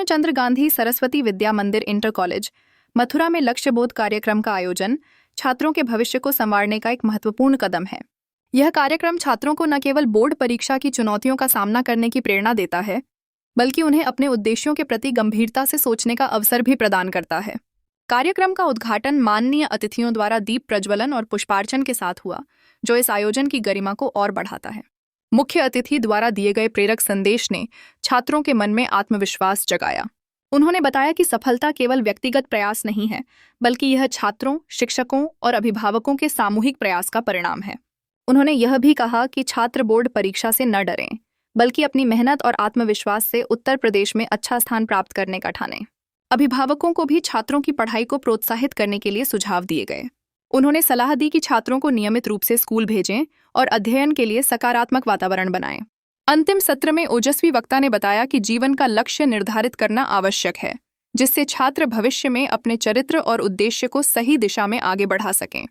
कृष्णचंद्र गांधी सरस्वती विद्या मंदिर inter college Mathura में लक्ष्य बोध कार्यक्रम का आयोजन छात्रों के भविष्य को संवारने का एक महत्वपूर्ण कदम है। यह कार्यक्रम छात्रों को न केवल बोर्ड परीक्षा की चुनौतियों का सामना करने की प्रेरणा देता है, बल्कि उन्हें अपने उद्देश्यों के प्रति गंभीरता से सोचने का अवसर भी प्रदान करता है। कार्यक्रम का उद्घाटन माननीय अतिथियों द्वारा दीप प्रज्वलन और पुष्पार्चन के साथ हुआ, जो इस आयोजन की गरिमा को और बढ़ाता है। मुख्य अतिथि द्वारा दिए गए प्रेरक संदेश ने छात्रों के मन में आत्मविश्वास जगाया। उन्होंने बताया कि सफलता केवल व्यक्तिगत प्रयास नहीं है, बल्कि यह छात्रों, शिक्षकों और अभिभावकों के सामूहिक प्रयास का परिणाम है। उन्होंने यह भी कहा कि छात्र बोर्ड परीक्षा से न डरें, बल्कि अपनी मेहनत और आत्मविश्वास से उत्तर प्रदेश में अच्छा स्थान प्राप्त करने का ठानें। अभिभावकों को भी छात्रों की पढ़ाई को प्रोत्साहित करने के लिए सुझाव दिए गए। उन्होंने सलाह दी कि छात्रों को नियमित रूप से स्कूल भेजें और अध्ययन के लिए सकारात्मक वातावरण बनाएं। अंतिम सत्र में ओजस्वी वक्ता ने बताया कि जीवन का लक्ष्य निर्धारित करना आवश्यक है, जिससे छात्र भविष्य में अपने चरित्र और उद्देश्य को सही दिशा में आगे बढ़ा सकें।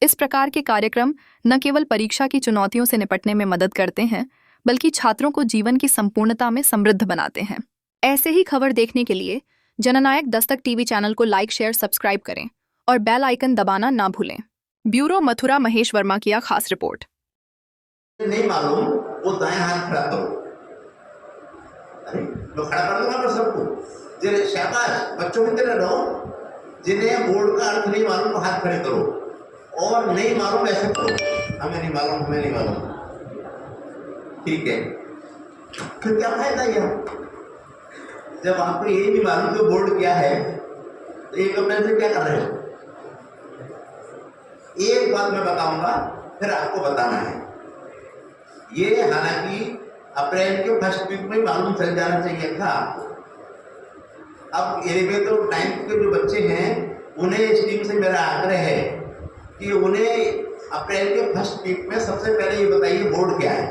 इस प्रकार के कार्यक्रम न केवल परीक्षा की चुनौतियों से निपटने में मदद करते हैं, बल्कि छात्रों को जीवन की संपूर्णता में समृद्ध बनाते हैं। ऐसे ही खबर देखने के लिए जननायक दस्तक टीवी चैनल को लाइक, शेयर, सब्सक्राइब करें और बेल आइकन दबाना ना भूलें। ब्यूरो मथुरा, महेश वर्मा की खास रिपोर्ट। नहीं मालूम वो दाएं हाथ खड़ा करो। अरे मैं खड़ा कर दूंगा पर सबको। जिन्हें शाबाश बच्चों की तरह रहो। जिन्हें बोर्ड का अर्थ नहीं मालूम वो हाथ खड़े करो, और नहीं मालूम ऐसे करो। हमें नहीं मालूम, हमें नहीं मालूम। ठीक है, फिर क्या फायदा यह? जब आपको ये नहीं मालूम कि बोर्ड क्या है, तो एक अप्रैल से क्या कर रहे हो? एक बात मैं बताऊंगा, फिर आपको बताना है। ये हालांकि अप्रैल के फर्स्ट वीक में मालूम चल जाना चाहिए था आपको। अब 11th और 9th के जो बच्चे हैं, उन्हें इस टीम से मेरा आग्रह है कि उन्हें अप्रैल के फर्स्ट वीक में सबसे पहले ये बताइए बोर्ड क्या है,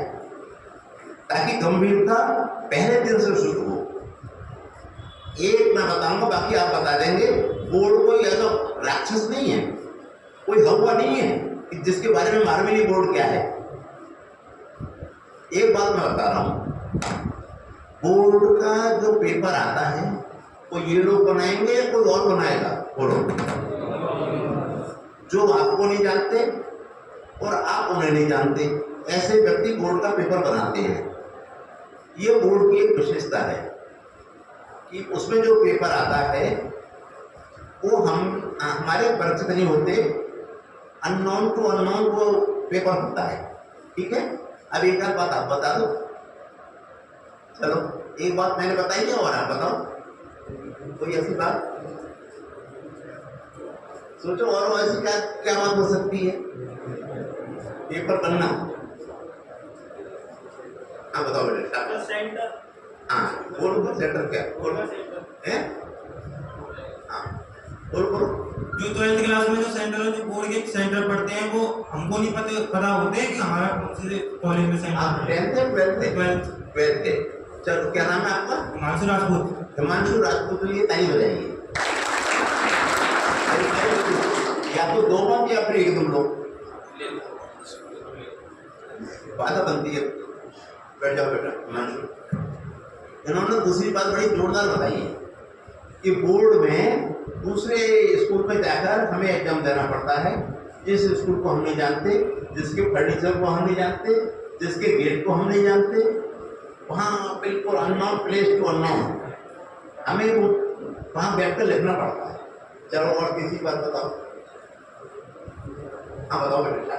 ताकि गंभीरता पहले दिन से शुरू हो। एक मैं बताऊंगा, बाकी आप बता देंगे। बोर्ड कोई ऐसा राक्षस नहीं है, कोई हवा नहीं है कि जिसके बारे में मालूम नहीं बोर्ड क्या है। एक बात मैं बता रहा हूं, बोर्ड का जो पेपर आता है वो ये लोग बनाएंगे या कोई और बनाएगा? बोलो। जो आपको नहीं जानते और आप उन्हें नहीं जानते, ऐसे व्यक्ति बोर्ड का पेपर बनाते हैं। ये बोर्ड की एक विशेषता है कि उसमें जो पेपर आता है वो हमारे परिचित नहीं होते, अननोन टू अननोन वो पेपर होता है। ठीक है, अब एक आध बात आप बता दो। चलो एक बात मैंने बताई है और आप बताओ कोई ऐसी बात सोचो, और ऐसी क्या क्या बात हो सकती है? पेपर बनना। हाँ बताओ बेटा। सेंटर। हाँ बोलो, सेंटर क्या बोलो है? हाँ बोलो बोलो। जो 12th क्लास में जो सेंटर है, जो बोर्ड के सेंटर पढ़ते हैं, वो हमको नहीं पता होते हैं कि हमारा कौन से कॉलेज में सेंटर आप 10th है 12th है। चलो क्या नाम है आपका? हिमांशु राजपूत। हिमांशु राजपूत के लिए ताली बजाइए। या तो दो बार या फिर एक, तुम लोग बाधा बनती है। बैठ जाओ बेटा हिमांशु। इन्होंने दूसरी बात बड़ी जोरदार बताई है कि बोर्ड में दूसरे स्कूल में जाकर हमें एग्जाम देना पड़ता है। जिस स्कूल को हम नहीं जानते, जिसके फर्नीचर को हम नहीं जानते, जिसके गेट को हम नहीं जानते, वहाँ बिल्कुल अननोन प्लेस टू अननोन हमें वो वहाँ बैठ कर लिखना पड़ता है। चलो और किसी बात बताओ। हाँ बताओ बेटा।